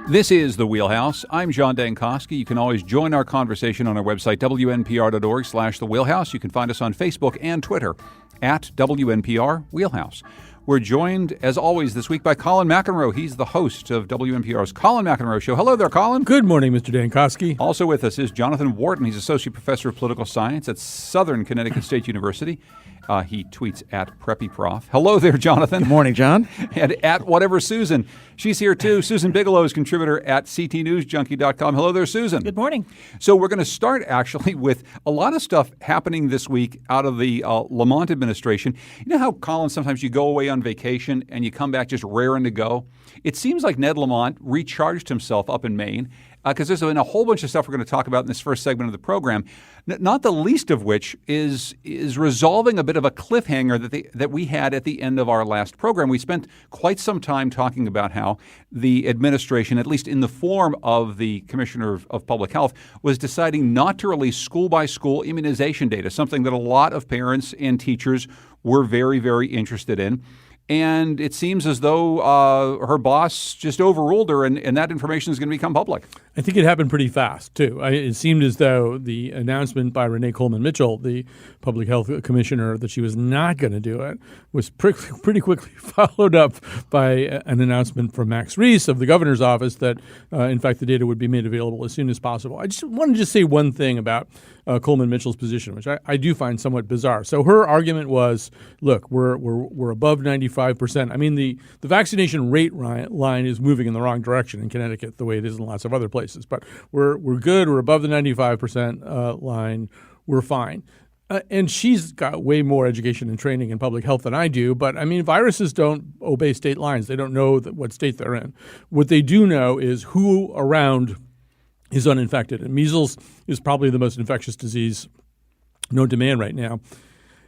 This is The Wheelhouse. I'm John Dankosky. You can always join our conversation on our website, wnpr.org/The Wheelhouse. You can find us on Facebook and Twitter at WNPR Wheelhouse. We're joined, as always, this week by Colin McEnroe. He's the host of WNPR's Colin McEnroe Show. Hello there, Colin. Good morning, Mr. Dankosky. Also with us is Jonathan Wharton. He's Associate Professor of Political Science at Southern Connecticut State University. He tweets at PreppyProf. Hello there, Jonathan. Good morning, John. And at Whatever Susan. She's here, too. Susan Bigelow is contributor at ctnewsjunkie.com. Hello there, Susan. Good morning. So we're going to start, actually, with a lot of stuff happening this week out of the Lamont administration. You know how, Colin, sometimes you go away on vacation and you come back just raring to go? It seems like Ned Lamont recharged himself up in Maine, because there's been a whole bunch of stuff we're going to talk about in this first segment of the program, not the least of which is resolving a bit of a cliffhanger that we had at the end of our last program. We spent quite some time talking about how the administration, at least in the form of the Commissioner of Public Health, was deciding not to release school-by-school immunization data, something that a lot of parents and teachers were very, very interested in. And it seems as though her boss just overruled her, and that information is going to become public. I think it happened pretty fast, too. It seemed as though the announcement by Renee Coleman Mitchell, the public health commissioner, that she was not going to do it was pretty quickly followed up by an announcement from Max Reese of the governor's office that, in fact, the data would be made available as soon as possible. I just wanted to say one thing about Coleman Mitchell's position, which I do find somewhat bizarre. So her argument was, look, we're above 95%. I mean, the vaccination rate line is moving in the wrong direction in Connecticut, the way it is in lots of other places. But we're good. We're above the 95% line. We're fine. And she's got way more education and training in public health than I do. But, I mean, viruses don't obey state lines. They don't know what state they're in. What they do know is who around is uninfected. And measles is probably the most infectious disease known to man right now.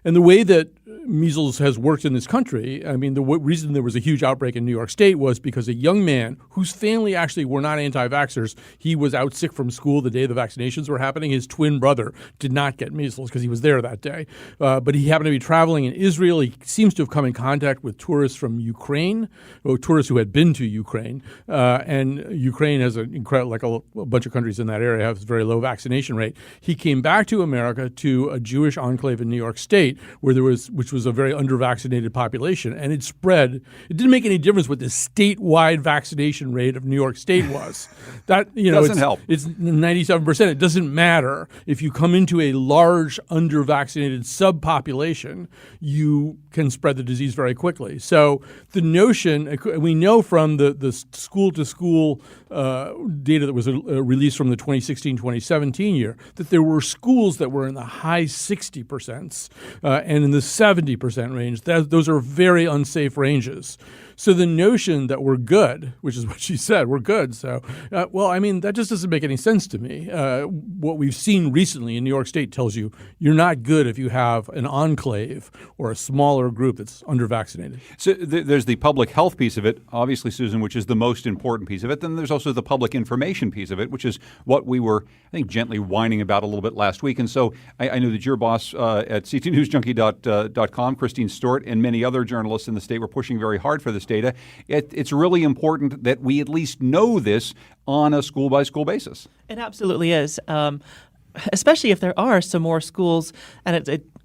And the way that measles has worked in this country, I mean, the reason there was a huge outbreak in New York State was because a young man whose family actually were not anti-vaxxers, he was out sick from school the day the vaccinations were happening. His twin brother did not get measles because he was there that day. But he happened to be traveling in Israel. He seems to have come in contact with tourists from Ukraine, or tourists who had been to Ukraine. And Ukraine has like a bunch of countries in that area have a very low vaccination rate. He came back to America to a Jewish enclave in New York State, which was a very under-vaccinated population, and it spread. It didn't make any difference what the statewide vaccination rate of New York State was. That doesn't help. It's 97%. It doesn't matter if you come into a large under-vaccinated subpopulation, you can spread the disease very quickly. So the notion, we know from the school-to-school data that was released from the 2016-2017 year, that there were schools that were in the high 60%. And in the 70% range, those are very unsafe ranges. So the notion that we're good, which is what she said, we're good. So, that just doesn't make any sense to me. What we've seen recently in New York State tells you you're not good if you have an enclave or a smaller group that's under-vaccinated. So there's the public health piece of it, obviously, Susan, which is the most important piece of it. Then there's also the public information piece of it, which is what we were, I think, gently whining about a little bit last week. And so I know that your boss at ctnewsjunkie.com, Christine Stewart, and many other journalists in the state were pushing very hard for this data. It's really important that we at least know this on a school-by-school basis. It absolutely is, especially if there are some more schools and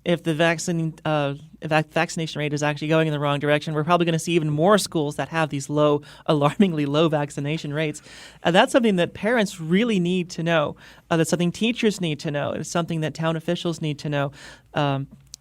if the vaccination rate is actually going in the wrong direction. We're probably going to see even more schools that have these alarmingly low vaccination rates. That's something that parents really need to know. That's something teachers need to know. It's something that town officials need to know.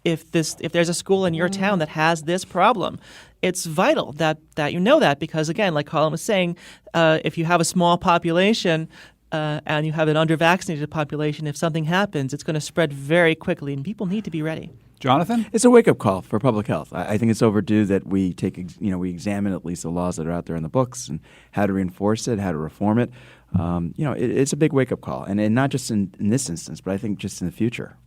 If there's a school in your town that has this problem, it's vital that you know that, because, again, like Colin was saying, if you have a small population and you have an under-vaccinated population, if something happens, it's going to spread very quickly, and people need to be ready. Jonathan? It's a wake-up call for public health. I think it's overdue that we we examine at least the laws that are out there in the books and how to reinforce it, how to reform it. It's a big wake-up call, and not just in this instance, but I think just in the future.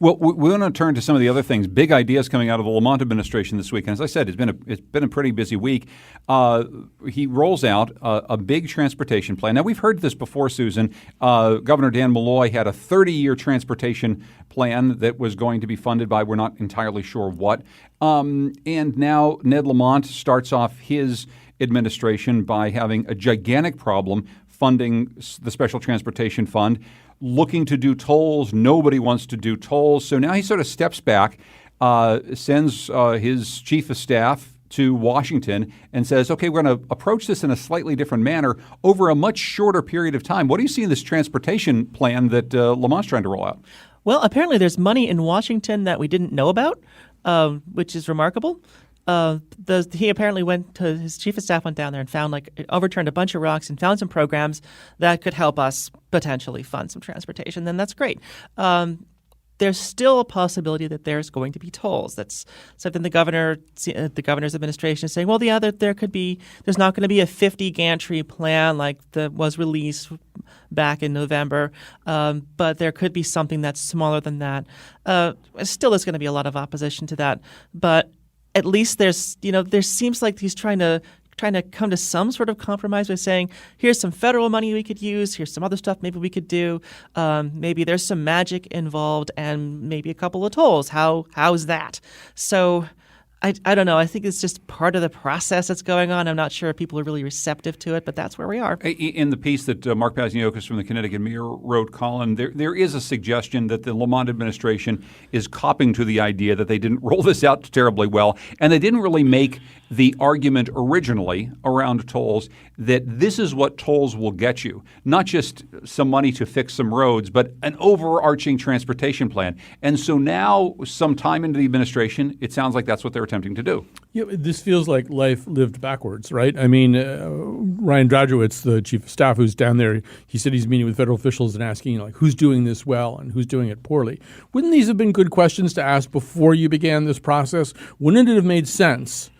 Well, we want to turn to some of the other things, big ideas coming out of the Lamont administration this week. And as I said, it's been a pretty busy week. He rolls out a big transportation plan. Now, we've heard this before, Susan. Governor Dan Malloy had a 30-year transportation plan that was going to be funded by, we're not entirely sure what. And now Ned Lamont starts off his administration by having a gigantic problem funding the Special Transportation Fund, looking to do tolls. Nobody wants to do tolls. So now he sort of steps back, sends his chief of staff to Washington and says, okay, we're going to approach this in a slightly different manner over a much shorter period of time. What do you see in this transportation plan that Lamont's trying to roll out? Well, apparently there's money in Washington that we didn't know about, which is remarkable. He apparently his chief of staff went down there and found, overturned a bunch of rocks and found some programs that could help us potentially fund some transportation. Then that's great. There's still a possibility that there's going to be tolls. That's something the governor's administration is saying. Well, there's not going to be a 50 gantry plan like that was released back in November, but there could be something that's smaller than that. Still, there's going to be a lot of opposition to that, but at least there seems like he's trying to come to some sort of compromise by saying, here's some federal money we could use, here's some other stuff maybe we could do. Maybe there's some magic involved and maybe a couple of tolls. How's that? So I don't know. I think it's just part of the process that's going on. I'm not sure if people are really receptive to it, but that's where we are. In the piece that Mark Pazienokis from the Connecticut Mirror wrote, Colin, there is a suggestion that the Lamont administration is copping to the idea that they didn't roll this out terribly well, and they didn't really make the argument originally around tolls that this is what tolls will get you, not just some money to fix some roads, but an overarching transportation plan. And so now, some time into the administration, it sounds like that's what they're attempting to do. Yeah, this feels like life lived backwards, right? I mean, Ryan Drajewicz, the chief of staff who's down there, he said he's meeting with federal officials and asking, who's doing this well and who's doing it poorly. Wouldn't these have been good questions to ask before you began this process? Wouldn't it have made sense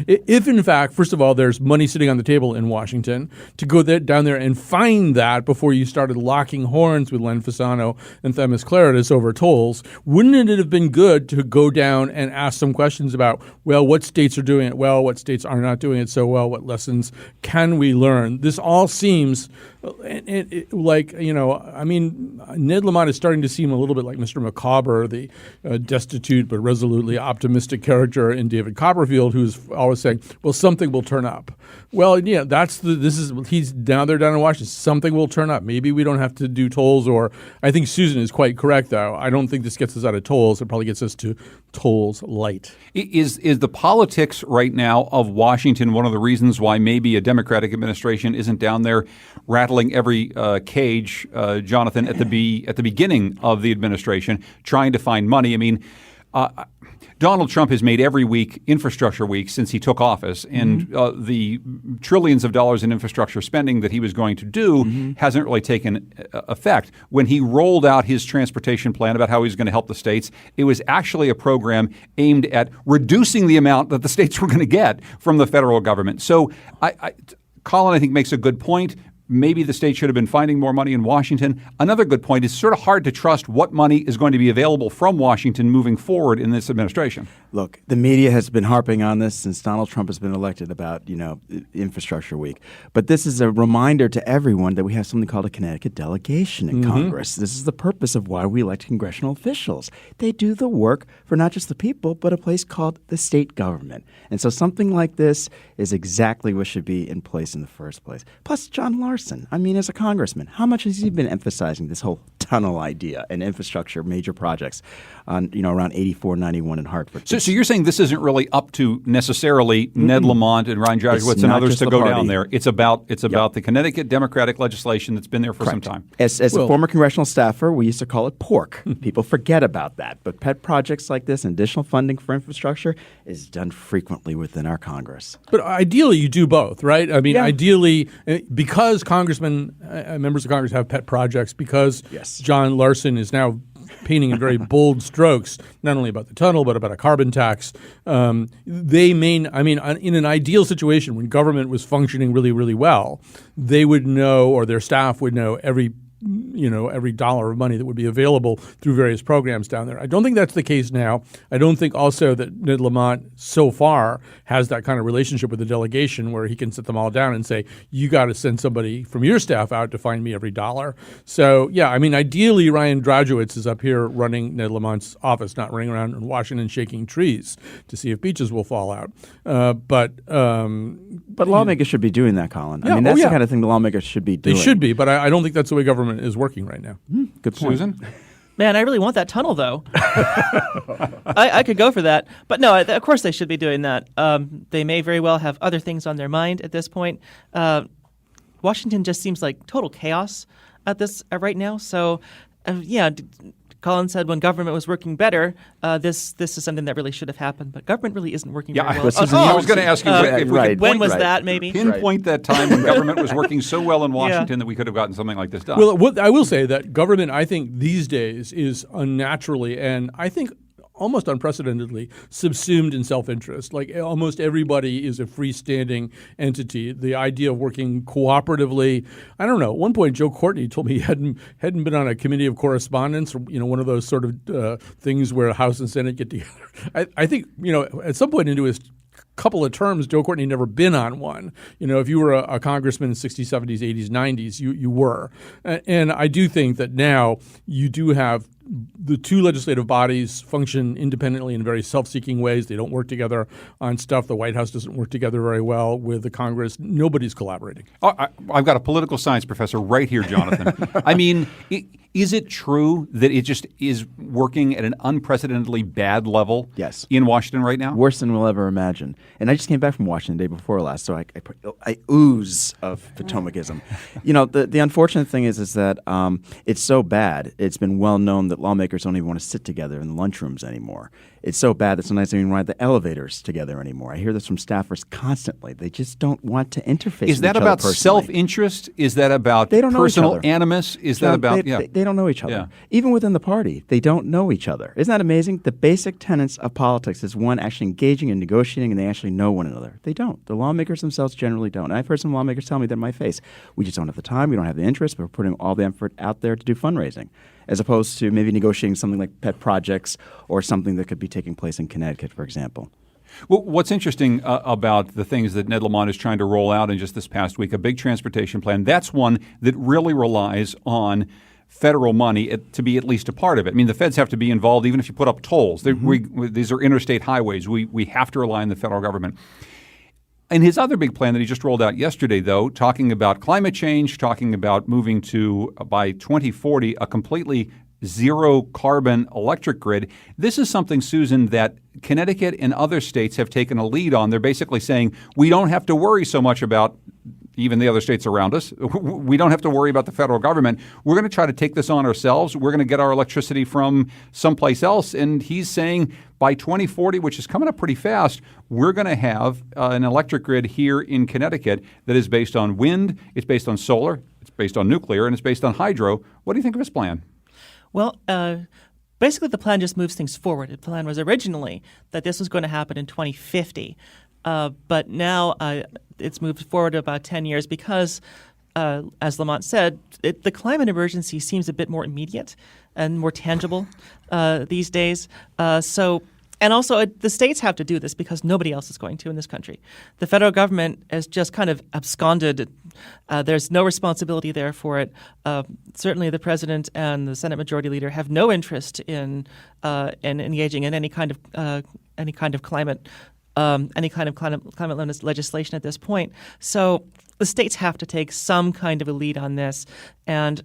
if in fact, first of all, there's money sitting on the table in Washington, to go down there and find that before you started locking horns with Len Fasano and Themis Claridis over tolls? Wouldn't it have been good to go down and ask some questions about, well, what states are doing it well, what states are not doing it so well, what lessons can we learn? This all seems Ned Lamont is starting to seem a little bit like Mr. Micawber, the destitute but resolutely optimistic character in David Copperfield, who's always saying, well, something will turn up. Well, yeah, he's down in Washington. Something will turn up. Maybe we don't have to do tolls, or I think Susan is quite correct, though. I don't think this gets us out of tolls. It probably gets us to tolls light. Is the politics right now of Washington one of the reasons why maybe a Democratic administration isn't down there rattling every cage, Jonathan, at the beginning of the administration, trying to find money? I mean, Donald Trump has made every week infrastructure week since he took office, and the trillions of dollars in infrastructure spending that he was going to do hasn't really taken effect. When he rolled out his transportation plan about how he was going to help the states, it was actually a program aimed at reducing the amount that the states were going to get from the federal government. So Colin, I think, makes a good point. Maybe the state should have been finding more money in Washington. Another good point is sort of hard to trust what money is going to be available from Washington moving forward in this administration. Look, the media has been harping on this since Donald Trump has been elected about, Infrastructure Week. But this is a reminder to everyone that we have something called a Connecticut delegation in Congress. This is the purpose of why we elect congressional officials. They do the work for not just the people, but a place called the state government. And so something like this is exactly what should be in place in the first place. Plus, John Larson, as a congressman, how much has he been emphasizing this whole tunnel idea and infrastructure, major projects on, around 84, 91 in Hartford? So you're saying this isn't really up to necessarily Ned Lamont and Ryan Drajewicz and others to go down there. It's about the Connecticut Democratic legislation that's been there for some time. As a former congressional staffer, we used to call it pork. People forget about that. But pet projects like this and additional funding for infrastructure is done frequently within our Congress. But ideally, you do both, right? I mean, ideally, because congressmen, members of Congress have pet projects, because John Larson is now painting in very bold strokes, not only about the tunnel, but about a carbon tax. In an ideal situation, when government was functioning really, really well, they would know, or their staff would know, every every dollar of money that would be available through various programs down there. I don't think that's the case now. I don't think also that Ned Lamont so far has that kind of relationship with the delegation where he can sit them all down and say, you got to send somebody from your staff out to find me every dollar. So, yeah, I mean, ideally, Ryan Drajowitz is up here running Ned Lamont's office, not running around in Washington shaking trees to see if beaches will fall out. But lawmakers should be doing that, Colin. I mean, that's the kind of thing the lawmakers should be doing. They should be, but I don't think that's the way government is working right now. Good point. Susan? Man, I really want that tunnel, though. I could go for that. But no, of course they should be doing that. They may very well have other things on their mind at this point. Washington just seems like total chaos at this right now. So, Colin said when government was working better, this is something that really should have happened. But government really isn't working very well. I was going to ask you if we could when was that, maybe? pinpoint that time when government was working so well in Washington that we could have gotten something like this done. Well, I will say that government, I think, these days is unnaturally and I think almost unprecedentedly subsumed in self-interest. Like almost everybody is a freestanding entity. The idea of working cooperatively. I don't know. At one point, Joe Courtney told me he hadn't been on a committee of correspondence, or, one of those sort of things where House and Senate get together. I think, at some point into his couple of terms, Joe Courtney never been on one. If you were a congressman in the 60s, 70s, 80s, 90s, you were. And I do think that now you do have the two legislative bodies function independently in very self-seeking ways. They don't work together on stuff. The White House doesn't work together very well with the Congress. Nobody's collaborating. I've got a political science professor right here, Jonathan. I mean, is it true that it just is working at an unprecedentedly bad level in Washington right now? Worse than we'll ever imagine. And I just came back from Washington the day before last, so I ooze of Potomacism. The unfortunate thing is that it's so bad. It's been well known that lawmakers don't even want to sit together in the lunchrooms anymore. It's so bad that sometimes they don't even ride the elevators together anymore. I hear this from staffers constantly. They just don't want to interface Is that with each about other self-interest? Is that about personal animus? Is that about They don't know each other. Even within the party, they don't know each other. Isn't that amazing? The basic tenets of politics is one actually engaging and negotiating, and they actually know one another. They don't. The lawmakers themselves generally don't. And I've heard some lawmakers tell me that in my face, we just don't have the time, we don't have the interest, but we're putting all the effort out there to do fundraising, as opposed to maybe negotiating something like pet projects or something that could be taking place in Connecticut, for example. Well, what's interesting about the things that Ned Lamont is trying to roll out in just this past week, a big transportation plan, that's one that really relies on federal money to be at least a part of it. I mean, the feds have to be involved even if you put up tolls. These are interstate highways. We have to rely on the federal government. And his other big plan that he just rolled out yesterday, though, talking about climate change, talking about moving to, by 2040, a completely zero carbon electric grid. This is something, Susan, that Connecticut and other states have taken a lead on. They're basically saying we don't have to worry so much about even the other states around us. We don't have to worry about the federal government. We're going to try to take this on ourselves. We're going to get our electricity from someplace else. And he's saying by 2040, which is coming up pretty fast, we're going to have an electric grid here in Connecticut that is based on wind, it's based on solar, it's based on nuclear, and it's based on hydro. What do you think of his plan? Well, basically the plan just moves things forward. The plan was originally that this was going to happen in 2050. But now it's moved forward about 10 years because, as Lamont said, the climate emergency seems a bit more immediate and more tangible these days. And also, the states have to do this because nobody else is going to in this country. The federal government has just kind of absconded. There's no responsibility there for it. Certainly, the president and the Senate Majority Leader have no interest in engaging in any kind of climate legislation at this point. So the states have to take some kind of a lead on this, and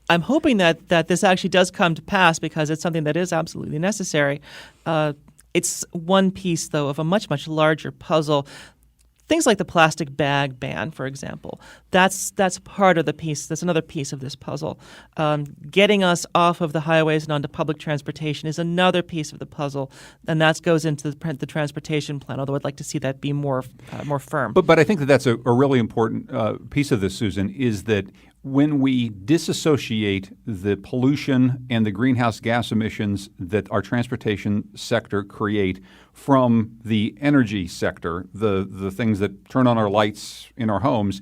I'm hoping that this actually does come to pass because it's something that is absolutely necessary. It's one piece, though, of a much, much larger puzzle. Things like the plastic bag ban, for example, that's part of the piece. That's another piece of this puzzle. Getting us off of the highways and onto public transportation is another piece of the puzzle, and that goes into the transportation plan, although I'd like to see that be more firm. But I think that's a really important piece of this, Susan, is that when we disassociate the pollution and the greenhouse gas emissions that our transportation sector create from the energy sector, the things that turn on our lights in our homes,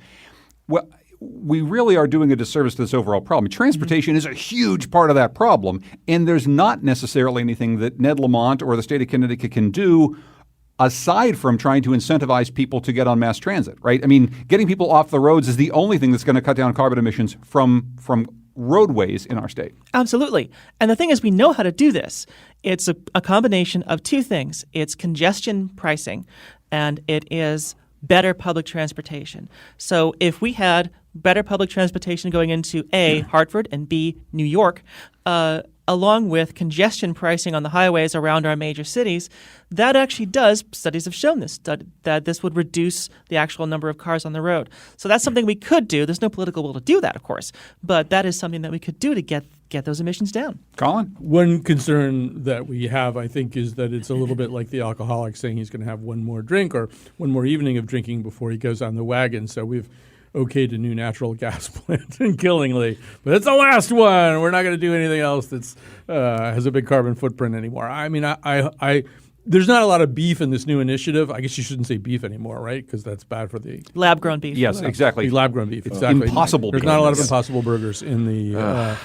well, we really are doing a disservice to this overall problem. Transportation is a huge part of that problem, and there's not necessarily anything that Ned Lamont or the state of Connecticut can do aside from trying to incentivize people to get on mass transit, right? I mean, getting people off the roads is the only thing that's going to cut down carbon emissions from roadways in our state. Absolutely. And the thing is, we know how to do this. It's a combination of two things. It's congestion pricing, and it is better public transportation. So if we had better public transportation going into A, Hartford, and B, New York, along with congestion pricing on the highways around our major cities, that actually does, studies have shown this, that this would reduce the actual number of cars on the road. So that's something we could do. There's no political will to do that, of course, but that is something that we could do to get those emissions down. Colin? One concern that we have, I think, is that it's a little bit like the alcoholic saying he's going to have one more drink or one more evening of drinking before he goes on the wagon. So we've okayed a new natural gas plant in Killingly, but it's the last one. We're not going to do anything else that's has a big carbon footprint anymore. I mean, I there's not a lot of beef in this new initiative. I guess you shouldn't say beef anymore, right? Because that's bad for the lab-grown beef. Yes, exactly. Lab-grown beef, exactly. Impossible. There's not a lot of Impossible Burgers in the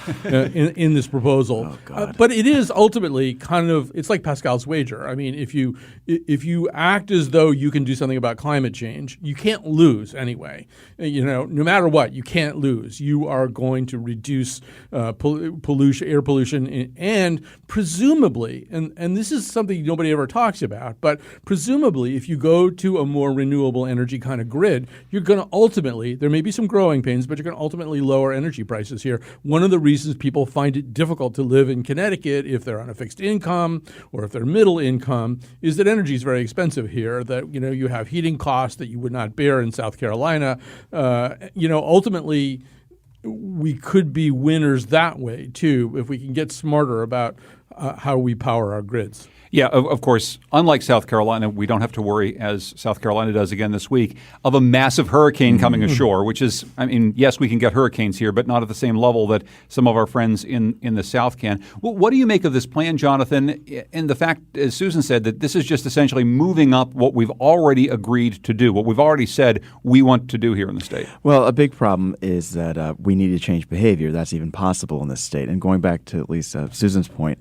in this proposal. Oh, God. But it is ultimately kind of, it's like Pascal's wager. I mean, if you act as though you can do something about climate change, you can't lose anyway. You know, no matter what, you can't lose. You are going to reduce pollution, air pollution, and presumably, and this is something nobody ever talks about, but presumably if you go to a more renewable energy kind of grid, you're going to ultimately, there may be some growing pains, but you're going to ultimately lower energy prices here. One of the reasons people find it difficult to live in Connecticut if they're on a fixed income or if they're middle income is that energy is very expensive here, that, you know, you have heating costs that you would not bear in South Carolina. Ultimately, we could be winners that way too if we can get smarter about how we power our grids. Yeah, of course, unlike South Carolina, we don't have to worry, as South Carolina does again this week, of a massive hurricane coming ashore, which is, I mean, yes, we can get hurricanes here, but not at the same level that some of our friends in the South can. Well, what do you make of this plan, Jonathan, and the fact, as Susan said, that this is just essentially moving up what we've already agreed to do, what we've already said we want to do here in the state? Well, a big problem is that we need to change behavior. That's even possible in this state. And going back to at least Susan's point,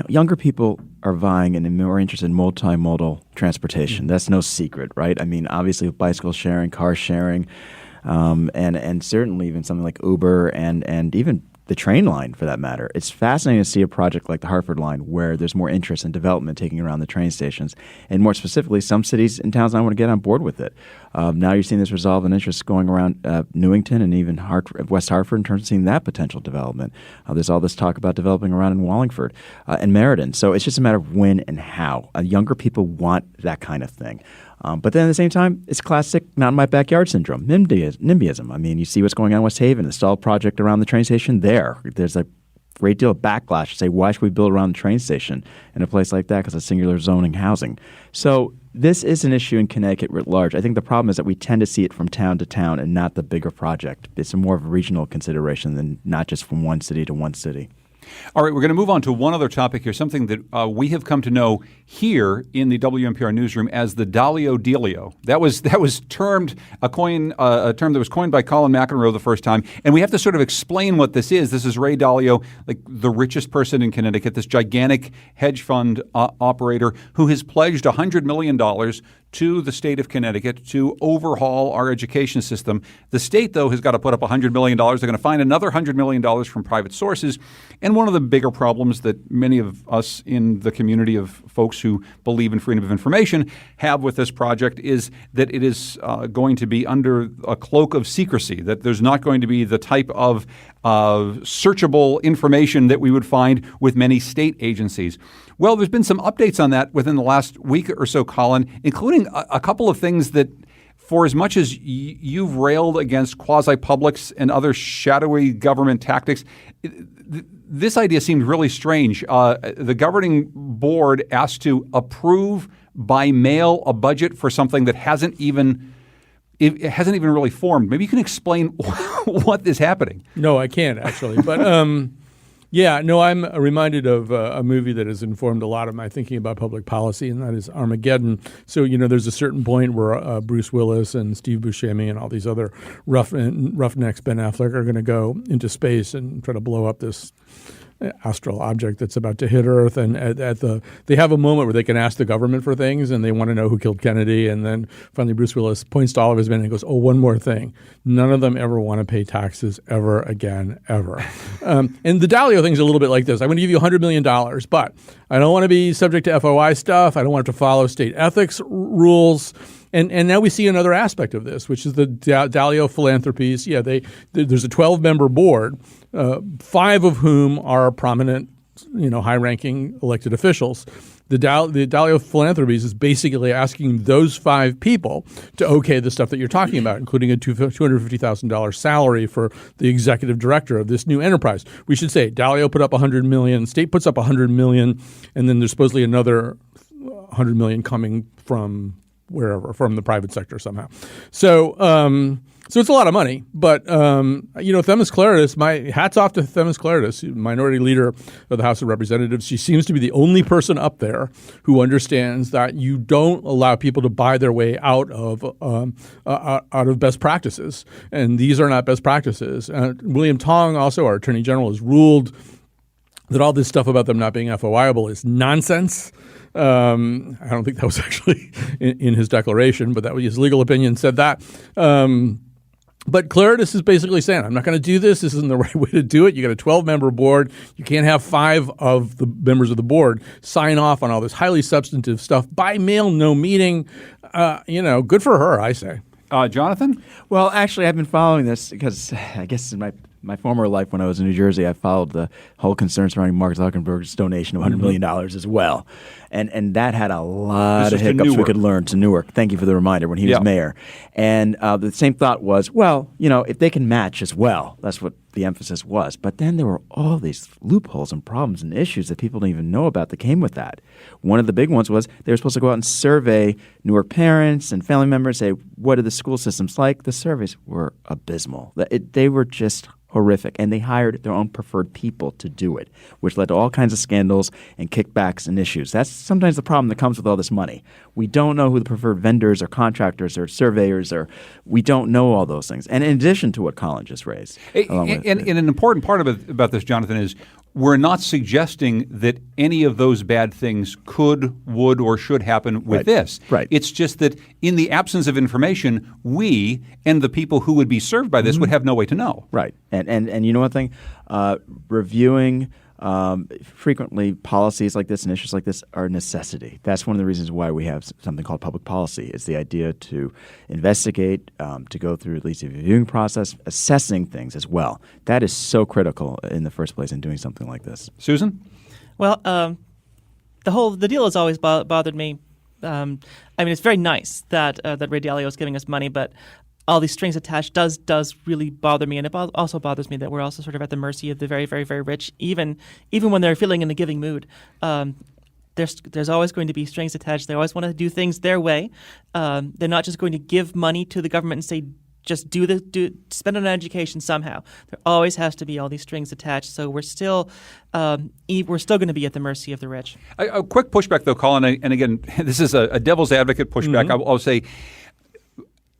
younger people are vying and more interested in multimodal transportation. That's no secret, right? I mean, obviously with bicycle sharing, car sharing, and certainly even something like Uber and even the train line for that matter. It's fascinating to see a project like the Hartford line where there's more interest in development taking around the train stations. And more specifically, some cities and towns now want to get on board with it. Now you're seeing this resolve and interest going around Newington and even West Hartford in terms of seeing that potential development. There's all this talk about developing around in Wallingford and Meriden. So it's just a matter of when and how. Younger people want that kind of thing. But then at the same time, it's classic not in my backyard syndrome, NIMBYism. I mean, you see what's going on in West Haven, the stall project around the train station there. There's a great deal of backlash to say, why should we build around the train station in a place like that because it's singular zoning housing? So this is an issue in Connecticut writ large. I think the problem is that we tend to see it from town to town and not the bigger project. It's more of a regional consideration than not just from one city to one city. All right, we're going to move on to one other topic here, something that we have come to know here in the WNPR newsroom as the Dalio Dealio. That was termed a term that was coined by Colin McEnroe the first time, and we have to sort of explain what this is. This is Ray Dalio, like the richest person in Connecticut, this gigantic hedge fund operator who has pledged $100 million to the state of Connecticut to overhaul our education system. The state, though, has got to put up $100 million. They're going to find another $100 million from private sources. And one of the bigger problems that many of us in the community of folks who believe in freedom of information have with this project is that it is going to be under a cloak of secrecy, that there's not going to be the type of searchable information that we would find with many state agencies. Well, there's been some updates on that within the last week or so, Colin, including a couple of things that, for as much as you've railed against quasi-publics and other shadowy government tactics, this idea seemed really strange. The governing board asked to approve by mail a budget for something that hasn't even really formed. Maybe you can explain what is happening. No, I can't actually. But Yeah, no, I'm reminded of a movie that has informed a lot of my thinking about public policy, and that is Armageddon. So, there's a certain point where Bruce Willis and Steve Buscemi and all these other roughnecks, Ben Affleck, are going to go into space and try to blow up this astral object that's about to hit Earth, and they have a moment where they can ask the government for things, and they want to know who killed Kennedy, and then finally Bruce Willis points to all of his men and goes, "Oh, one more thing: none of them ever want to pay taxes ever again, ever." And the Dalio thing is a little bit like this: I'm going to give you $100 million, but I don't want to be subject to FOI stuff. I don't want to follow state ethics rules. And now we see another aspect of this, which is the Dalio philanthropies. Yeah, there's a 12-member board, 5 of whom are prominent, high-ranking elected officials. The Dalio philanthropies is basically asking those 5 people to okay the stuff that you're talking about, including a $250,000 salary for the executive director of this new enterprise. We should say Dalio put up $100 million, state puts up $100 million, and then there's supposedly another $100 million coming from wherever, from the private sector somehow. So it's a lot of money. But, Themis Claridis, my hats off to Themis Claridis, minority leader of the House of Representatives. She seems to be the only person up there who understands that you don't allow people to buy their way out of best practices. And these are not best practices. William Tong, also our Attorney General, has ruled that all this stuff about them not being FOIable is nonsense. I don't think that was actually in his declaration, but that was his legal opinion said that. But Claridis is basically saying, I'm not going to do this. This isn't the right way to do it. You got a 12-member board. You can't have 5 of the members of the board sign off on all this highly substantive stuff by mail, no meeting. Good for her, I say. Jonathan? Well, actually, I've been following this because I guess in my former life when I was in New Jersey, I followed the whole concern surrounding Mark Zuckerberg's donation of $100 million as well. And that had a lot of hiccups we could learn to Newark. Thank you for the reminder when he was mayor. And the same thought was, if they can match as well, that's what the emphasis was. But then there were all these loopholes and problems and issues that people didn't even know about that came with that. One of the big ones was they were supposed to go out and survey Newark parents and family members, say, what are the school systems like? The surveys were abysmal. They were just horrific. And they hired their own preferred people to do it, which led to all kinds of scandals and kickbacks and issues. That's sometimes the problem that comes with all this money. We don't know who the preferred vendors or contractors or surveyors are. We don't know all those things. And in addition to what Colin just raised. And an important part about this, Jonathan, is we're not suggesting that any of those bad things could, would, or should happen with this. Right. It's just that in the absence of information, we and the people who would be served by this would have no way to know. Right. And you know one thing? Reviewing frequently policies like this and issues like this are a necessity. That's one of the reasons why we have something called public policy. It's the idea to investigate, to go through at least a reviewing process, assessing things as well. That is so critical in the first place in doing something like this. Susan? Well, the deal has always bothered me. It's very nice that Ray Dalio is giving us money, but all these strings attached does really bother me, and it also bothers me that we're also sort of at the mercy of the very, very, very rich, even when they're feeling in a giving mood. There's always going to be strings attached. They always want to do things their way. They're not just going to give money to the government and say, just spend it on education somehow. There always has to be all these strings attached. So we're still going to be at the mercy of the rich. A quick pushback, though, Colin, and again, this is a devil's advocate pushback. I'll say,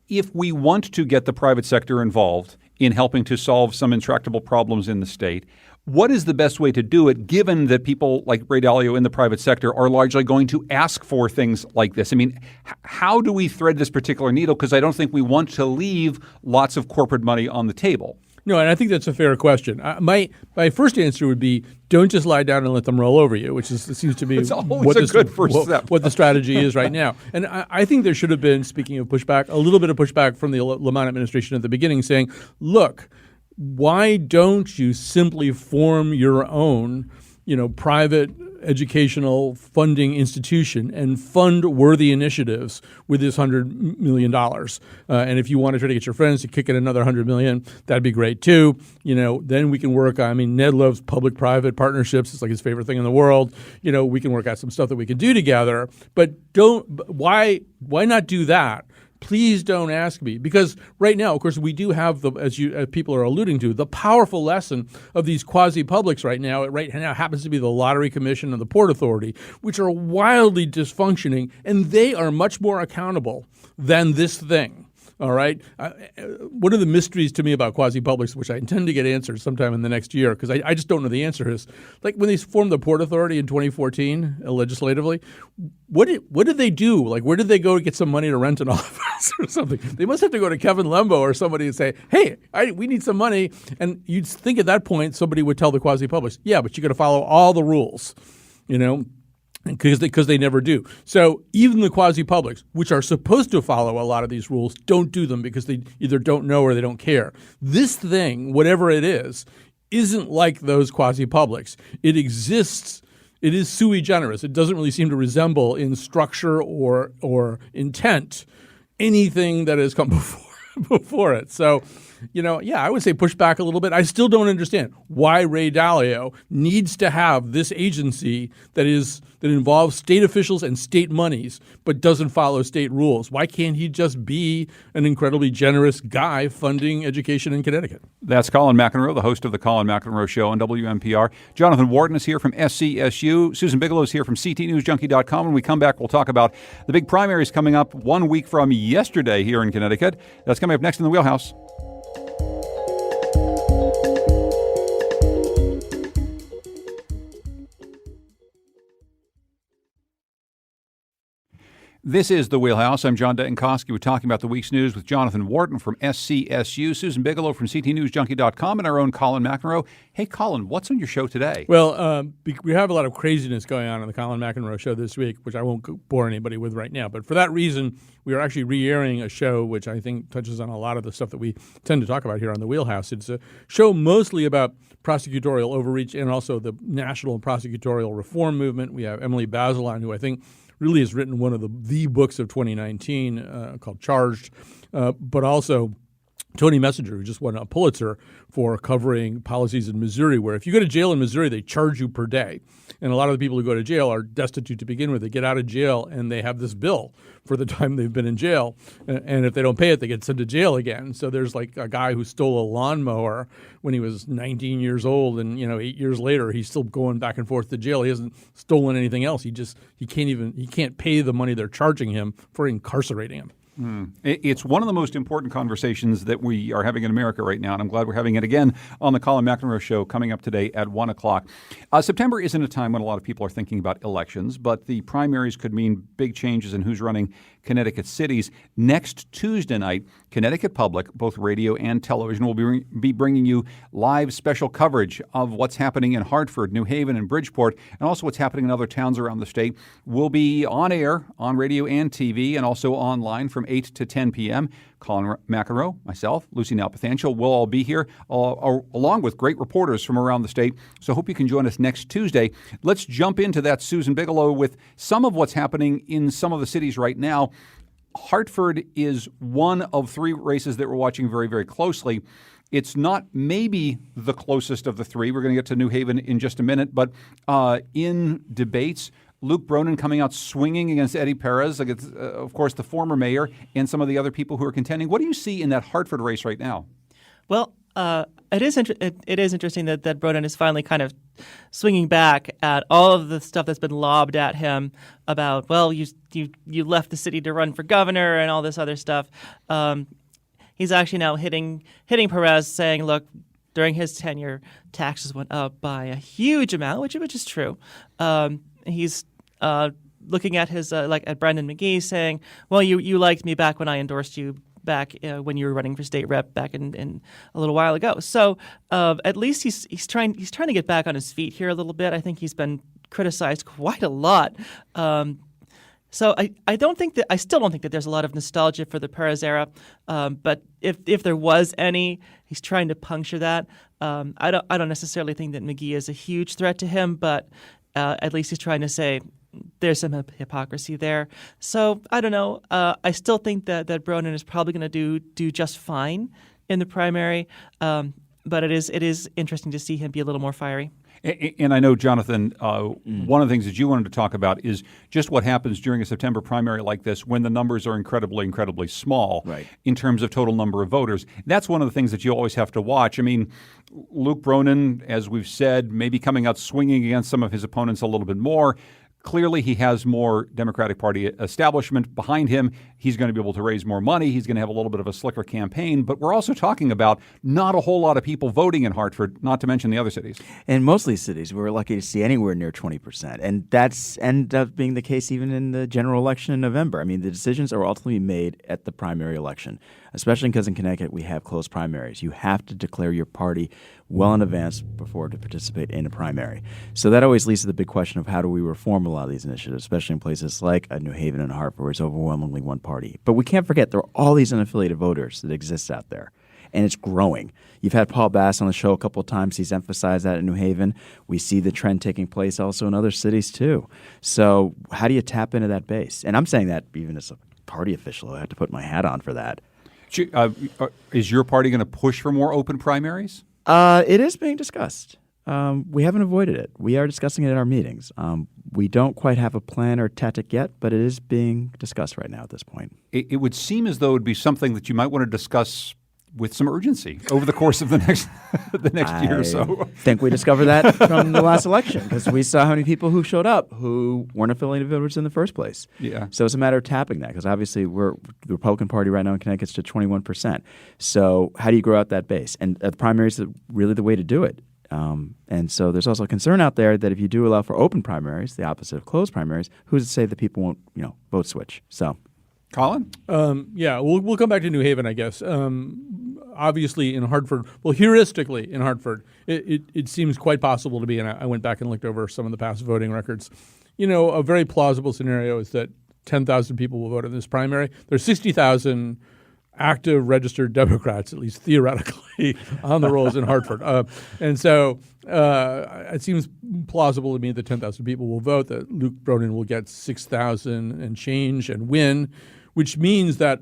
if we want to get the private sector involved in helping to solve some intractable problems in the state, what is the best way to do it, given that people like Ray Dalio in the private sector are largely going to ask for things like this? I mean, how do we thread this particular needle? Because I don't think we want to leave lots of corporate money on the table. No, and I think that's a fair question. My first answer would be, don't just lie down and let them roll over you, which seems to be what the strategy is right now. And I think there should have been, speaking of pushback, a little bit of pushback from the Lamont administration at the beginning saying, look, why don't you simply form your own, private educational funding institution and fund worthy initiatives with this $100 million. And if you want to try to get your friends to kick in another $100 million, that'd be great too. Then we can work. Ned loves public-private partnerships. It's like his favorite thing in the world. We can work out some stuff that we can do together. But why not do that Please don't ask me, because right now, of course, we do have as people are alluding to, the powerful lesson of these quasi-publics right now. Right now happens to be the Lottery Commission and the Port Authority, which are wildly dysfunctioning, and they are much more accountable than this thing. All right. One of the mysteries to me about quasi-publics, which I intend to get answered sometime in the next year, because I just don't know the answer, is like when they formed the Port Authority in 2014 legislatively, what did they do? Like, where did they go to get some money to rent an office or something? They must have to go to Kevin Lembo or somebody and say, hey, we need some money. And you'd think at that point somebody would tell the quasi-publics, yeah, but you got to follow all the rules, because they never do. So even the quasi-publics, which are supposed to follow a lot of these rules, don't do them because they either don't know or they don't care. This thing, whatever it is, isn't like those quasi-publics. It exists. It is sui generis. It doesn't really seem to resemble in structure or intent anything that has come before it. So, I would say push back a little bit. I still don't understand why Ray Dalio needs to have this agency that involves state officials and state monies, but doesn't follow state rules. Why can't he just be an incredibly generous guy funding education in Connecticut? That's Colin McEnroe, the host of the Colin McEnroe Show on WNPR. Jonathan Warden is here from SCSU. Susan Bigelow is here from CTNewsJunkie.com. When we come back, we'll talk about the big primaries coming up 1 week from yesterday here in Connecticut. That's coming up next in the Wheelhouse. This is The Wheelhouse. I'm John Detenkoski. We're talking about the week's news with Jonathan Wharton from SCSU, Susan Bigelow from CTNewsJunkie.com, and our own Colin McEnroe. Hey, Colin, what's on your show today? Well, we have a lot of craziness going on the Colin McEnroe Show this week, which I won't bore anybody with right now. But for that reason, we are actually re-airing a show which I think touches on a lot of the stuff that we tend to talk about here on The Wheelhouse. It's a show mostly about prosecutorial overreach and also the national prosecutorial reform movement. We have Emily Bazelon, who I think really has written one of the books of 2019 called Charged, but also Tony Messenger, who just won a Pulitzer for covering policies in Missouri, where if you go to jail in Missouri, they charge you per day. And a lot of the people who go to jail are destitute to begin with. They get out of jail and they have this bill for the time they've been in jail. And if they don't pay it, they get sent to jail again. So there's like a guy who stole a lawnmower when he was 19 years old. And, 8 years later, he's still going back and forth to jail. He hasn't stolen anything else. He can't pay the money they're charging him for incarcerating him. It's one of the most important conversations that we are having in America right now, and I'm glad we're having it again on the Colin McEnroe Show coming up today at 1 o'clock. September isn't a time when a lot of people are thinking about elections, but the primaries could mean big changes in who's running Connecticut cities. Next Tuesday night, Connecticut Public, both radio and television, will be bringing you live special coverage of what's happening in Hartford, New Haven, and Bridgeport, and also what's happening in other towns around the state. We'll be on air, on radio and TV, and also online from 8 to 10 p.m. Colin McEnroe, myself, Lucy Nalpathanchel, we'll all be here along with great reporters from around the state. So I hope you can join us next Tuesday. Let's jump into that, Susan Bigelow, with some of what's happening in some of the cities right now. Hartford is one of three races that we're watching very, very closely. It's not maybe the closest of the three. We're going to get to New Haven in just a minute. But in debates, Luke Bronin coming out swinging against Eddie Perez, against, of course, the former mayor and some of the other people who are contending. What do you see in that Hartford race right now? Well, it is interesting that Bronin is finally kind of swinging back at all of the stuff that's been lobbed at him about, well, you left the city to run for governor and all this other stuff. He's actually now hitting Perez, saying, look, during his tenure, taxes went up by a huge amount, which is true. He's looking at his at Brendan McGee, saying, "Well, you liked me back when I endorsed you back when you were running for state rep back in a little while ago." So at least he's trying to get back on his feet here a little bit. I think he's been criticized quite a lot. So I still don't think that there's a lot of nostalgia for the Perez era. But if there was any, he's trying to puncture that. I don't necessarily think that McGee is a huge threat to him, but at least he's trying to say there's some hypocrisy there. So I don't know. I still think that Bronin is probably going to do just fine in the primary. But it is interesting to see him be a little more fiery. And I know, Jonathan, one of the things that you wanted to talk about is just what happens during a September primary like this when the numbers are incredibly, incredibly small in terms of total number of voters. That's one of the things that you always have to watch. I mean, Luke Bronin, as we've said, may be coming out swinging against some of his opponents a little bit more. Clearly, he has more Democratic Party establishment behind him. He's going to be able to raise more money. He's going to have a little bit of a slicker campaign. But we're also talking about not a whole lot of people voting in Hartford, not to mention the other cities. And most of these cities, we're lucky to see anywhere near 20%. And that's ended up being the case even in the general election in November. I mean, the decisions are ultimately made at the primary election, especially because in Connecticut we have closed primaries. You have to declare your party well in advance before to participate in a primary. So that always leads to the big question of how do we reform a lot of these initiatives, especially in places like New Haven and Hartford, where it's overwhelmingly one party. But we can't forget there are all these unaffiliated voters that exist out there, and it's growing. You've had Paul Bass on the show a couple of times. He's emphasized that in New Haven. We see the trend taking place also in other cities too. So how do you tap into that base? And I'm saying that even as a party official, I have to put my hat on for that. Is your party going to push for more open primaries? It is being discussed. We haven't avoided it. We are discussing it at our meetings. We don't quite have a plan or tactic yet, but it is being discussed right now at this point. It would seem as though it would be something that you might want to discuss with some urgency over the course of the next year or so. I think we discovered that from the last election because we saw how many people who showed up who weren't affiliated voters in the first place. Yeah. So it's a matter of tapping that because obviously the Republican Party right now in Connecticut is to 21%. So how do you grow out that base? And the primaries is really the way to do it. And so there's also a concern out there that if you do allow for open primaries, the opposite of closed primaries, who's to say that people won't, vote switch? So, Colin? Yeah, we'll come back to New Haven, I guess. Obviously, in Hartford, heuristically in Hartford, it seems quite possible to be, and I went back and looked over some of the past voting records. A very plausible scenario is that 10,000 people will vote in this primary. There's 60,000 active registered Democrats, at least theoretically, on the rolls in Hartford. And so it seems plausible to me that 10,000 people will vote, that Luke Bronin will get 6,000 and change and win, which means that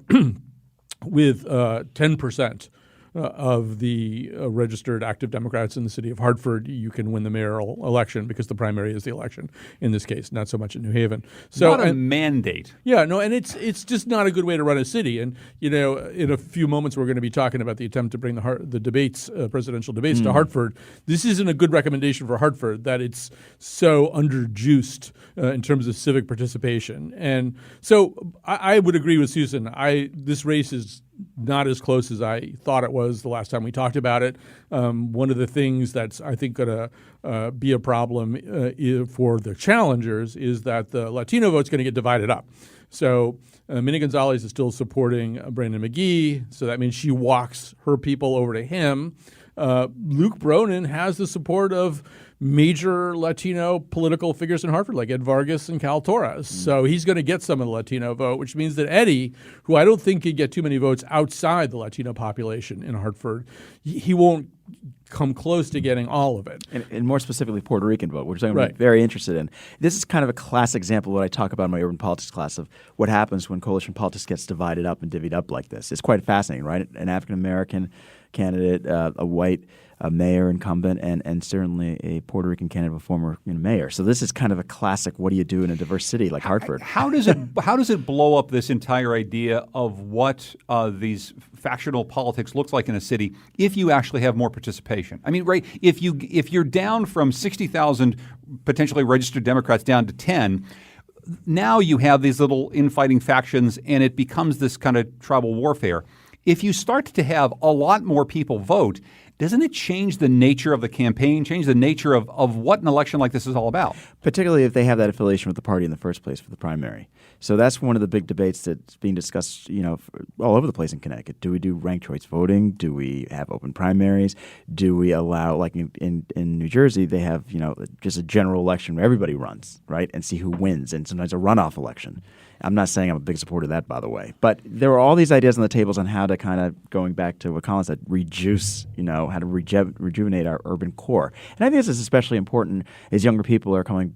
with 10% of the registered active Democrats in the city of Hartford, you can win the mayoral election because the primary is the election in this case, not so much in New Haven. So not a mandate. Yeah, no, and it's just not a good way to run a city. And in a few moments we're going to be talking about the attempt to bring the debates, presidential debates, to Hartford. This isn't a good recommendation for Hartford that it's so underjuiced in terms of civic participation. And so I would agree with Susan. This race is not as close as I thought it was the last time we talked about it. One of the things that's, I think, going to be a problem for the challengers is that the Latino vote's going to get divided up. So Minnie Gonzalez is still supporting Brandon McGee, so that means she walks her people over to him. Luke Bronin has the support of major Latino political figures in Hartford, like Ed Vargas and Cal Torres. So he's going to get some of the Latino vote, which means that Eddie, who I don't think could get too many votes outside the Latino population in Hartford, he won't come close to getting all of it. And more specifically, Puerto Rican vote, which I'm very interested in. This is kind of a classic example of what I talk about in my urban politics class of what happens when coalition politics gets divided up and divvied up like this. It's quite fascinating, right? An African-American candidate, a white mayor incumbent, and certainly a Puerto Rican candidate, a former mayor. So this is kind of a classic. What do you do in a diverse city like Hartford? How does it blow up this entire idea of what these factional politics looks like in a city if you actually have more participation? I mean, right? If you're down from 60,000 potentially registered Democrats down to 10. Now you have these little infighting factions, and it becomes this kind of tribal warfare. If you start to have a lot more people vote, doesn't it change the nature of the campaign, change the nature of what an election like this is all about? Particularly if they have that affiliation with the party in the first place for the primary. So that's one of the big debates that's being discussed, all over the place in Connecticut. Do we do ranked choice voting? Do we have open primaries? Do we allow, like in New Jersey, they have, just a general election where everybody runs, right, and see who wins, and sometimes a runoff election. I'm not saying I'm a big supporter of that, by the way. But there are all these ideas on the tables on how to kind of, going back to what Colin said, rejuice, how to rejuvenate our urban core. And I think this is especially important as younger people are coming,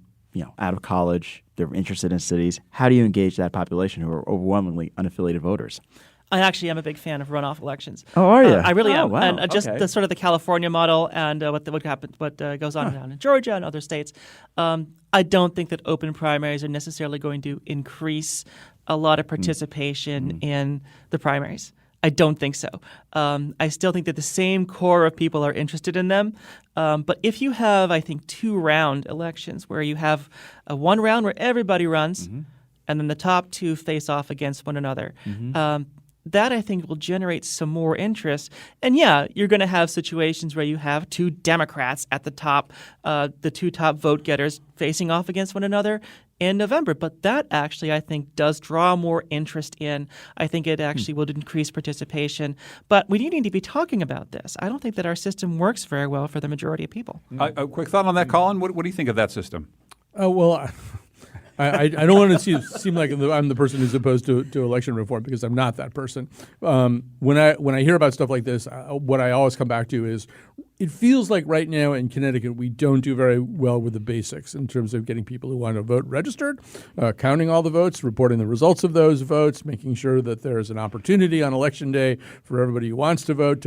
out of college. They're interested in cities. How do you engage that population who are overwhelmingly unaffiliated voters? I actually am a big fan of runoff elections. Oh, are you? I really am. Wow. And just Okay. the sort of the California model and what goes on down in Georgia and other states. I don't think that open primaries are necessarily going to increase a lot of participation in the primaries. I don't think so. I still think that the same core of people are interested in them. But if you have, I think, 2-round elections where you have one round where everybody runs and then the top 2 face off against one another, that I think will generate some more interest. And yeah, you're going to have situations where you have 2 Democrats at the top, the 2 top vote getters facing off against one another in November. But that actually, I think, does draw more interest in. I think it actually will increase participation. But we need to be talking about this. I don't think that our system works very well for the majority of people. A quick thought on that, Colin. What do you think of that system? Well, I don't want to seem like I'm the person who's opposed to election reform, because I'm not that person. When I hear about stuff like this, what I always come back to is it feels like right now in Connecticut we don't do very well with the basics in terms of getting people who want to vote registered, counting all the votes, reporting the results of those votes, making sure that there's an opportunity on Election Day for everybody who wants to vote.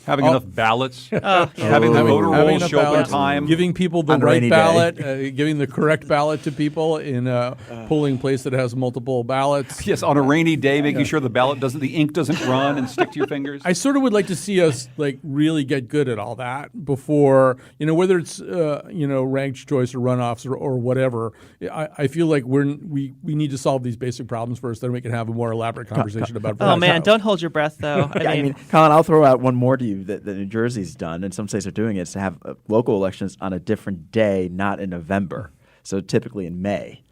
Having enough ballots, having the voter rolls show up in time, giving people the right ballot, giving the correct ballot to people in a polling place that has multiple ballots. Yes, on a rainy day, making sure the ink doesn't run and stick to your fingers. I sort of would like to see us really get good at all that before, whether it's ranked choice or runoffs or whatever. I feel like we need to solve these basic problems first, then we can have a more elaborate conversation about. Oh man, don't hold your breath though. I mean, Colin, I'll throw out one more to you that New Jersey's done, and some states are doing it, is to have local elections on a different day, not in November. So typically in May.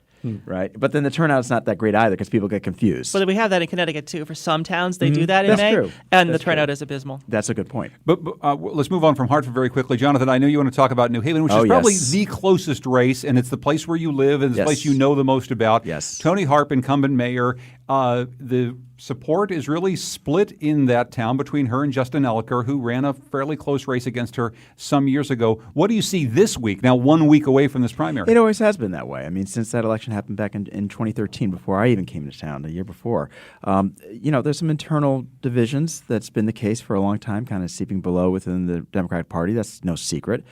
Right, but then the turnout's not that great either because people get confused. But we have that in Connecticut too. For some towns, they do that in That's May, true. and That's the turnout true. is abysmal. That's a good point. But let's move on from Hartford very quickly. Jonathan, I know you want to talk about New Haven, which is probably the closest race, and it's the place where you live and it's the place you know the most about. Yes. Tony Harp, incumbent mayor. The support is really split in that town between her and Justin Elicker, who ran a fairly close race against her some years ago. What do you see this week, now 1 week away from this primary? It always has been that way. I mean, since that election happened back in 2013, before I even came to town, the year before, there's some internal divisions. That's been the case for a long time, kind of seeping below within the Democratic Party. That's no secret.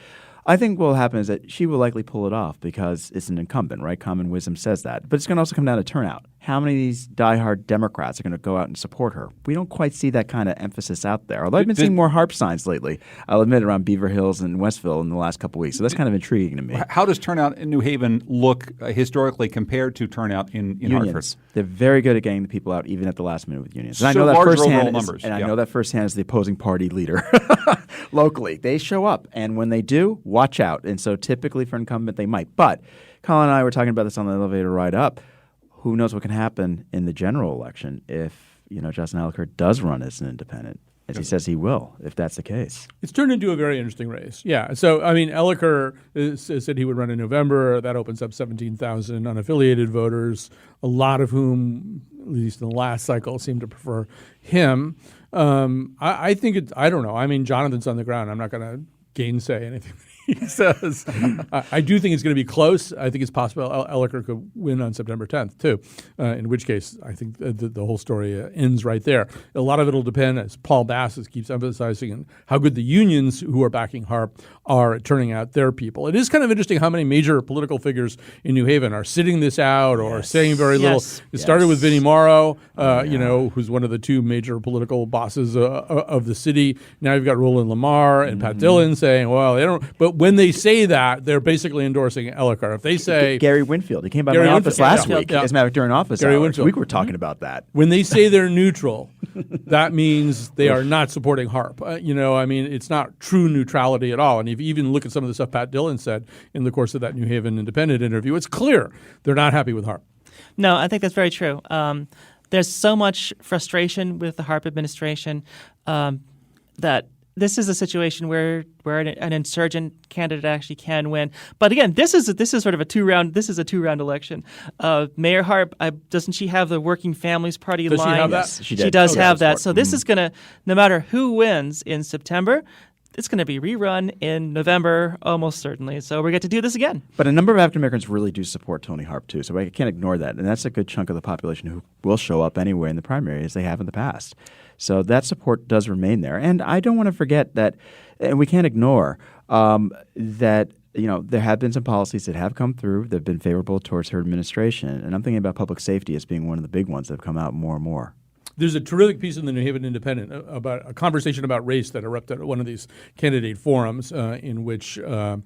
I think what will happen is that she will likely pull it off because it's an incumbent, right? Common wisdom says that. But it's going to also come down to turnout. How many of these diehard Democrats are going to go out and support her? We don't quite see that kind of emphasis out there. Although I've been seeing more Harp signs lately, I'll admit, around Beaver Hills and Westville in the last couple of weeks. So that's kind of intriguing to me. How does turnout in New Haven look historically compared to turnout in unions. Hartford? They're very good at getting the people out, even at the last minute with unions. And So I know that large firsthand. overall numbers, I know that firsthand as the opposing party leader locally. They show up, and when they do, watch out. And so typically for incumbent, they might. But Colin and I were talking about this on the elevator ride up. Who knows what can happen in the general election if Justin Elicker does run as an independent, as he says he will, if that's the case. It's turned into a very interesting race. Yeah. So, I mean, Elicker said he would run in November. That opens up 17,000 unaffiliated voters, a lot of whom, at least in the last cycle, seem to prefer him. I think I don't know. I mean, Jonathan's on the ground. I'm not going to gainsay anything he says. I do think it's going to be close. I think it's possible Elicker could win on September 10th, too, in which case I think the whole story ends right there. A lot of it will depend, as Paul Bass keeps emphasizing, on how good the unions who are backing Harp are turning out their people. It is kind of interesting how many major political figures in New Haven are sitting this out or saying very little. It started with Vinnie Morrow, who's one of the 2 major political bosses of the city. Now you've got Roland Lamar and Pat Dillon saying, well, they don't. But when they say that, they're basically endorsing Elicker. If they say Gary Winfield, he came by my office last week. As a matter of fact, during office Gary hours, Winfield. we were talking about that. When they say they're neutral, that means they are not supporting Harp. I mean, it's not true neutrality at all. And if you even look at some of the stuff Pat Dillon said in the course of that New Haven Independent interview, it's clear they're not happy with Harp. No, I think that's very true. There's so much frustration with the Harp administration that this is a situation where an insurgent candidate actually can win. But again, this is sort of a 2-round election. Mayor Harp, doesn't she have the Working Families Party line? Does she have that? Yes, she does have that. Smart. So this is going to, no matter who wins in September, it's going to be rerun in November, almost certainly. So we get to do this again. But a number of African Americans really do support Tony Harp, too. So I can't ignore that. And that's a good chunk of the population who will show up anyway in the primary, as they have in the past. So that support does remain there. And I don't want to forget that, and we can't ignore that, there have been some policies that have come through that have been favorable towards her administration. And I'm thinking about public safety as being one of the big ones that have come out more and more. There's a terrific piece in the New Haven Independent about a conversation about race that erupted at one of these candidate forums in which a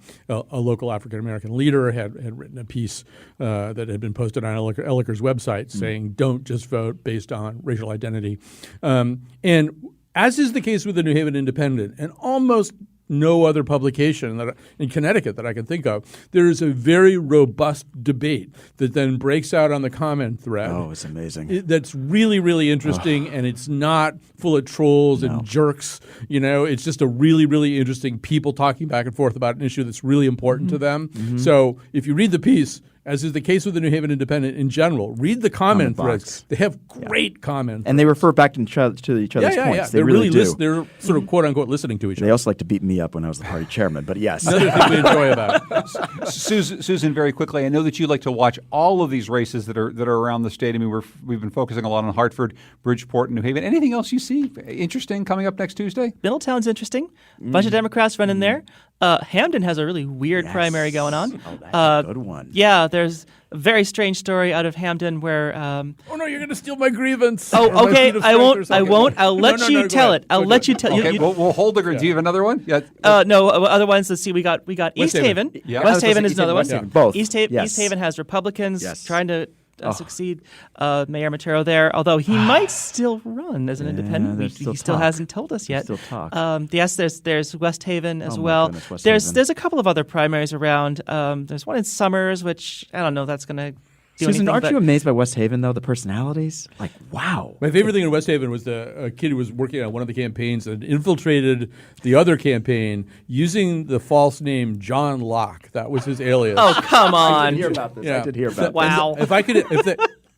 local African-American leader had written a piece that had been posted on Ellicker's website saying, don't just vote based on racial identity. And as is the case with the New Haven Independent, and almost no other publication in Connecticut that I can think of, there is a very robust debate that then breaks out on the comment thread. Oh, it's amazing. That's really, really interesting, and it's not full of trolls and jerks. It's just a really, really interesting people talking back and forth about an issue that's really important to them. Mm-hmm. So if you read the piece, as is the case with the New Haven Independent in general, read the comment threads. They have great comments. And they refer back to each other's points. Yeah. They really do. They're sort of quote-unquote listening to each other. They also like to beat me up when I was the party chairman, but yes. Another thing we enjoy about it. Susan, very quickly, I know that you like to watch all of these races that are around the state. I mean, we've been focusing a lot on Hartford, Bridgeport, and New Haven. Anything else you see interesting coming up next Tuesday? Middletown's interesting. Bunch of Democrats running there. Hamden has a really weird primary going on. Oh, that's a good one. Yeah, there's a very strange story out of Hamden where. Oh no, you're going to steal my grievance. Oh, okay. I won't. I'll let you tell it. I'll let you tell. Okay, we'll hold it. Do you have another one? Yeah. No, other ones. Let's see. We got East Haven. Yeah. West Haven is another one. Yeah. Both. East Haven has Republicans trying to succeed. Mayor Matero there, although he might still run as an independent. He still hasn't told us yet. Still talk. Yes, there's West Haven as Oh, my well. goodness, There's a couple of other primaries around. There's one in Summers, which I don't know. That's going to do Susan, anything. aren't you amazed by West Haven, though? The personalities? Like, wow. My favorite thing in West Haven was a kid who was working on one of the campaigns and infiltrated the other campaign using the false name John Locke. That was his alias. Oh, come on. I did hear about this. Yeah. I did hear about this. Wow.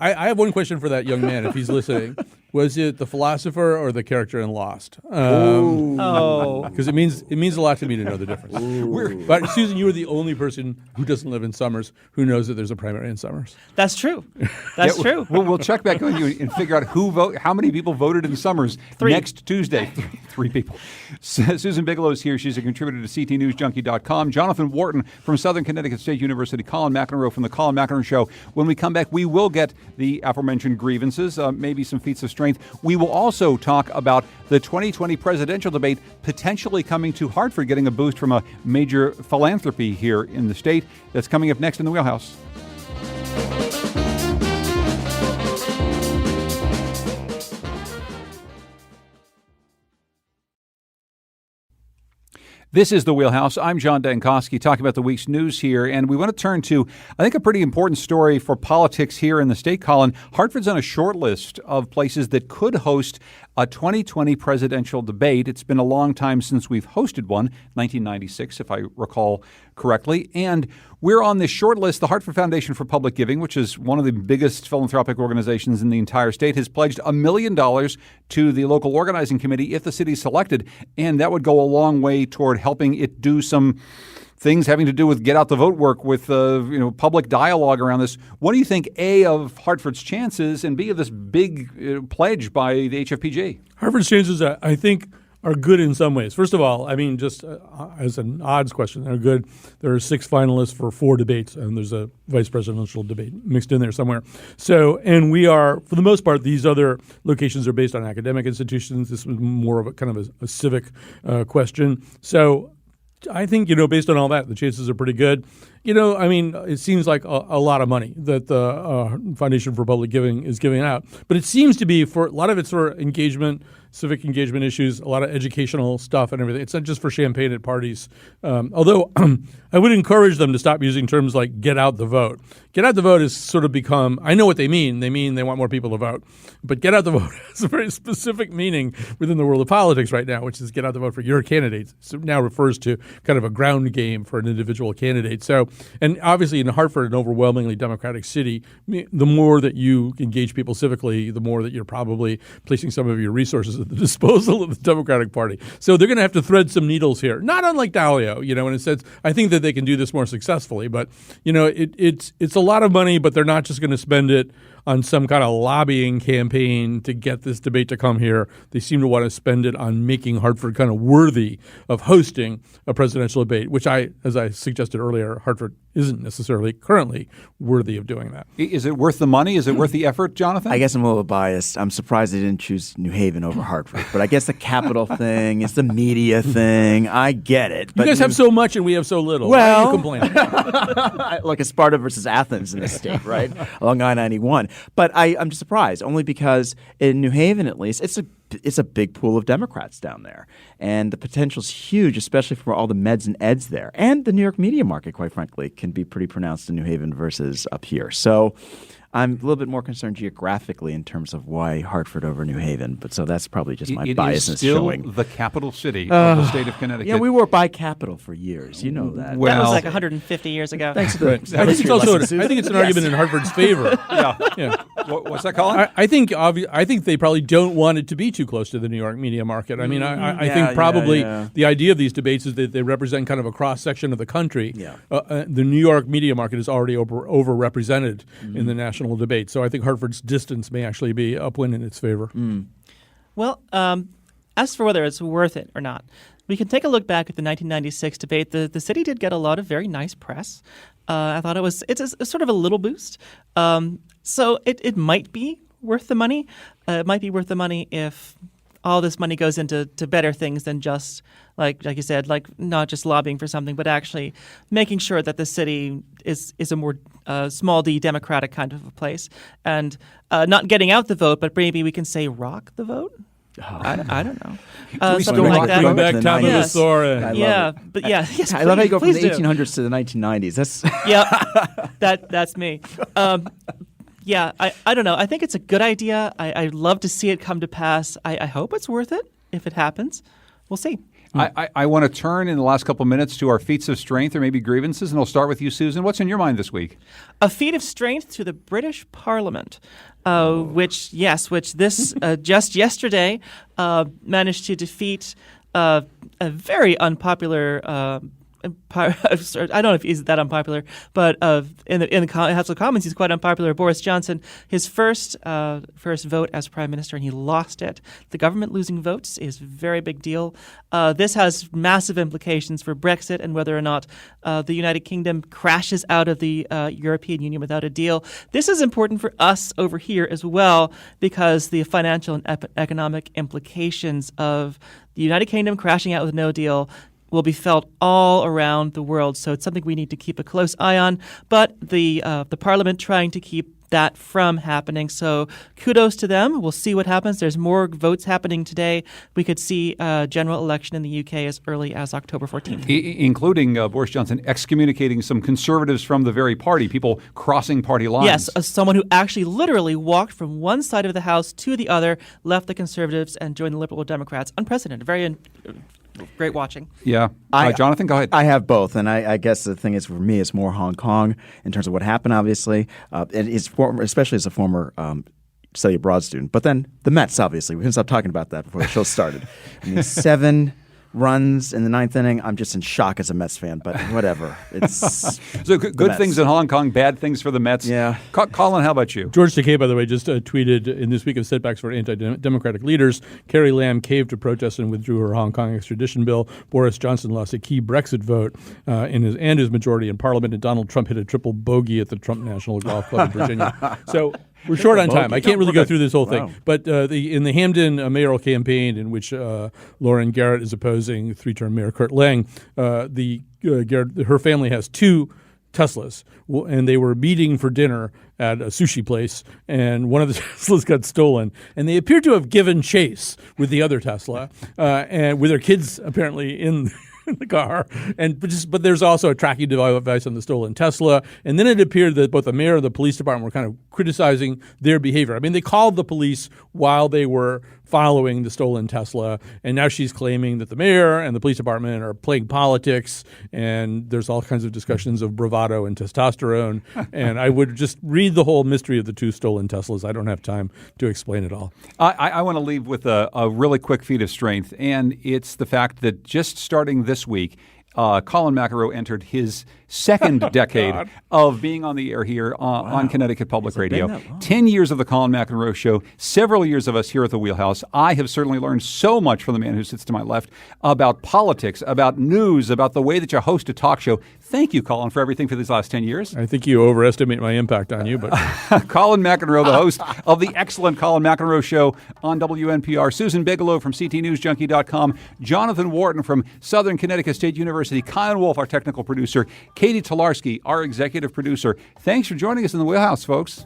I have one question for that young man if he's listening. Was it the philosopher or the character in Lost? Because it means a lot to me to know the difference. But Susan, you are the only person who doesn't live in Summers who knows that there's a primary in Summers. That's true. That's true. We'll check back on you and figure out how many people voted in Summers 3. next Tuesday. 3 people. Susan Bigelow is here. She's a contributor to CTNewsJunkie.com. Jonathan Wharton from Southern Connecticut State University. Colin McEnroe from the Colin McEnroe Show. When we come back, we will get the aforementioned grievances, maybe some feats of strength. We will also talk about the 2020 presidential debate potentially coming to Hartford, getting a boost from a major philanthropy here in the state. That's coming up next in the Wheelhouse. This is the Wheelhouse. I'm John Dankosky, talking about the week's news here, and we want to turn to, I think, a pretty important story for politics here in the state, Colin. Hartford's on a short list of places that could host a 2020 presidential debate. It's been a long time since we've hosted one, 1996, if I recall correctly, and we're on this short list. The Hartford Foundation for Public Giving, which is one of the biggest philanthropic organizations in the entire state, has pledged $1 million to the local organizing committee if the city's selected, and that would go a long way toward helping it do some things having to do with get out the vote work with public dialogue around this. What do you think, A, of Hartford's chances, and B, of this big pledge by the HFPG? Hartford's chances, I think, are good in some ways. First of all, I mean, just as an odds question, they're good. There are 6 finalists for 4 debates, and there's a vice presidential debate mixed in there somewhere. So, and we are, for the most part, these other locations are based on academic institutions. This was more of a kind of a civic question. So I think, based on all that, the chances are pretty good. I mean, it seems like a lot of money that the Foundation for Public Giving is giving out. But it seems to be for a lot of it's for engagement, civic engagement issues, a lot of educational stuff and everything. It's not just for champagne at parties. Although I would encourage them to stop using terms like get out the vote. Get out the vote has sort of become, I know what they mean. They mean they want more people to vote. But get out the vote has a very specific meaning within the world of politics right now, which is get out the vote for your candidate. So it now refers to kind of a ground game for an individual candidate. So and obviously in Hartford, an overwhelmingly Democratic city, the more that you engage people civically, the more that you're probably placing some of your resources at the disposal of the Democratic Party. So they're going to have to thread some needles here, not unlike Dalio, in a sense. I think that they can do this more successfully, but it's a lot of money, but they're not just going to spend it on some kind of lobbying campaign to get this debate to come here. They seem to want to spend it on making Hartford kind of worthy of hosting a presidential debate, which as I suggested earlier, Hartford isn't necessarily currently worthy of doing that. Is it worth the money? Is it worth the effort, Jonathan? I guess I'm a little biased. I'm surprised they didn't choose New Haven over Hartford. But I guess the capital thing, it's the media thing. I get it. You guys have so much and we have so little. Well, why are you complaining? Like a Sparta versus Athens in this state, right? Along I-91. But I'm surprised, only because in New Haven, at least, it's a big pool of Democrats down there. And the potential's huge, especially for all the meds and eds there. And the New York media market, quite frankly, can be pretty pronounced in New Haven versus up here. So I'm a little bit more concerned geographically in terms of why Hartford over New Haven. But so that's probably just my biasness It is still showing. the capital city of the state of Connecticut. Yeah, we were bicapital for years. You know that. That Well- was like 150 years ago. Thanks for the I think it's also an argument in Hartford's favor. Yeah. What's that, Colin? I think they probably don't want it to be too close to the New York media market. I mean, I think probably the idea of these debates is that they represent kind of a cross section of the country. Yeah. The New York media market is already overrepresented in the national debate. So I think Hartford's distance may actually be upwind in its favor. Well, as for whether it's worth it or not, we can take a look back at the 1996 debate. The city did get a lot of very nice press. I thought it's a sort of a little boost. So it might be worth the money. It might be worth the money if all this money goes into better things than just like you said, like not just lobbying for something, but actually making sure that the city is a more small d democratic kind of a place, and not getting out the vote, but maybe we can say rock the vote. I don't know. we Something still like rock that. Bring back the Tom of the 90s. Thorin. I love Yeah, it. but yes, I love how you go from the please do. 1800s to the 1990s. That's Yeah, that's me. Yeah, I don't know. I think it's a good idea. I'd love to see it come to pass. I hope it's worth it if it happens. We'll see. I want to turn in the last couple minutes to our feats of strength or maybe grievances, and I'll start with you, Susan. What's in your mind this week? A feat of strength to the British Parliament, which this just yesterday managed to defeat a very unpopular. I don't know if he's that unpopular, but in the House of Commons, he's quite unpopular. Boris Johnson, his first vote as Prime Minister, and he lost it. The government losing votes is a very big deal. This has massive implications for Brexit and whether or not the United Kingdom crashes out of the European Union without a deal. This is important for us over here as well because the financial and economic implications of the United Kingdom crashing out with no deal will be felt all around the world. So it's something we need to keep a close eye on. But the Parliament trying to keep that from happening. So kudos to them. We'll see what happens. There's more votes happening today. We could see a general election in the UK as early as October 14th. Including Boris Johnson excommunicating some conservatives from the very party, people crossing party lines. Yes, someone who actually literally walked from one side of the House to the other, left the Conservatives and joined the Liberal Democrats. Unprecedented. Very great watching. Yeah. Jonathan, go ahead. I have both, and I guess the thing is for me, it's more Hong Kong in terms of what happened. Obviously, especially as a former study abroad student. But then the Mets, obviously, we couldn't stop talking about that before the show started. I mean, 7 runs in the 9th inning. I'm just in shock as a Mets fan, but whatever. It's so good things in Hong Kong, bad things for the Mets. Yeah. Colin, how about you? George Takei, by the way, just tweeted in this week of setbacks for anti-democratic leaders, Carrie Lam caved to protest and withdrew her Hong Kong extradition bill. Boris Johnson lost a key Brexit vote in his majority in Parliament, and Donald Trump hit a triple bogey at the Trump National Golf Club in Virginia. So we're short on time. I can't really go through this whole thing. But in the Hamden mayoral campaign, in which Lauren Garrett is opposing 3-term Mayor Kurt Lang, her family has 2 Teslas, and they were meeting for dinner at a sushi place, and one of the Teslas got stolen, and they appear to have given chase with the other Tesla, and with their kids apparently in the car, but there's also a tracking device on the stolen Tesla. And then it appeared that both the mayor and the police department were kind of criticizing their behavior. I mean, they called the police while they were following the stolen Tesla, and now she's claiming that the mayor and the police department are playing politics, and there's all kinds of discussions of bravado and testosterone. And I would just read the whole mystery of the 2 stolen Teslas. I don't have time to explain it all. I want to leave with a really quick feat of strength, and it's the fact that just starting this week, Colin McEnroe entered his second decade of being on the air here on Connecticut Public Radio. 10 years of the Colin McEnroe Show, several years of us here at the Wheelhouse. I have certainly learned so much from the man who sits to my left about politics, about news, about the way that you host a talk show. Thank you, Colin, for everything for these last 10 years. I think you overestimate my impact on you, but Colin McEnroe, the host of the excellent Colin McEnroe Show on WNPR. Susan Bigelow from CTNewsJunkie.com. Jonathan Wharton from Southern Connecticut State University. Kyan Wolf, our technical producer. Katie Tolarski, our executive producer. Thanks for joining us in the Wheelhouse, folks.